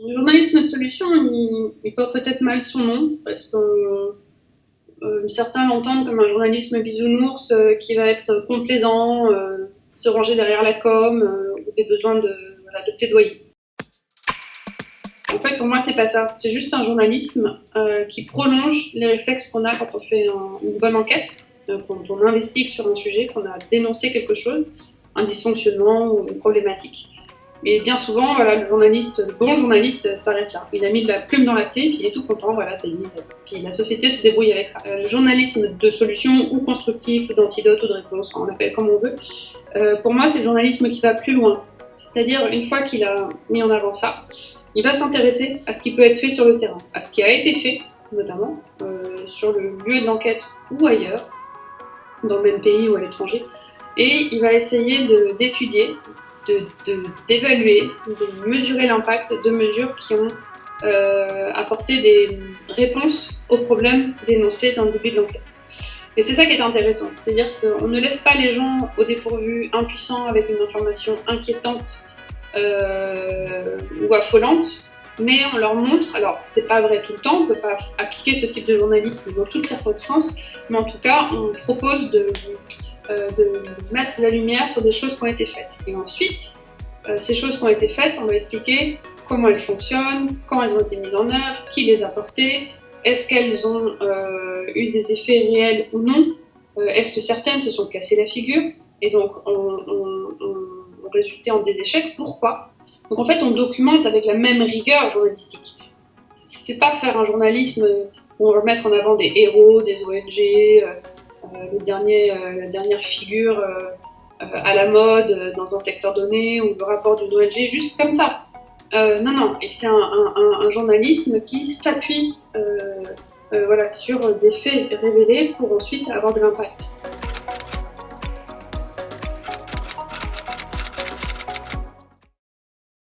Le journalisme de solution, il porte peut-être mal son nom, parce que certains l'entendent comme un journalisme bisounours qui va être complaisant, se ranger derrière la com, ou des besoins de plaidoyer. En fait, pour moi, c'est pas ça. C'est juste un journalisme qui prolonge les réflexes qu'on a quand on fait une bonne enquête, quand on investigue sur un sujet, qu'on a dénoncé quelque chose, un dysfonctionnement ou une problématique. Mais bien souvent, voilà, le bon journaliste s'arrête là. Il a mis de la plume dans la plaie, puis il est tout content, voilà, ça y est. Puis la société se débrouille avec ça. Le journalisme de solution, ou constructif, ou d'antidote, ou de réponse, on l'appelle comme on veut, pour moi, c'est le journalisme qui va plus loin. C'est-à-dire, une fois qu'il a mis en avant ça, il va s'intéresser à ce qui peut être fait sur le terrain, à ce qui a été fait, notamment, sur le lieu de l'enquête ou ailleurs, dans le même pays ou à l'étranger, et il va essayer d'étudier, d'évaluer, de mesurer l'impact de mesures qui ont apporté des réponses aux problèmes dénoncés dans le début de l'enquête. Et c'est ça qui est intéressant, c'est-à-dire qu'on ne laisse pas les gens au dépourvu, impuissants, avec une information inquiétante ou affolante, mais on leur montre, alors c'est pas vrai tout le temps, on ne peut pas appliquer ce type de journalisme dans toutes circonstances, mais en tout cas on propose de mettre la lumière sur des choses qui ont été faites. Et ensuite, ces choses qui ont été faites, on va expliquer comment elles fonctionnent, quand elles ont été mises en œuvre, qui les a portées, est-ce qu'elles ont eu des effets réels ou non, est-ce que certaines se sont cassées la figure et donc ont résulté en des échecs, pourquoi? Donc en fait, on documente avec la même rigueur journalistique. C'est pas faire un journalisme où on va mettre en avant des héros, des ONG, la dernière figure à la mode dans un secteur donné, ou le rapport d'une ONG, juste comme ça. Non, et c'est un journalisme qui s'appuie voilà, sur des faits révélés pour ensuite avoir de l'impact.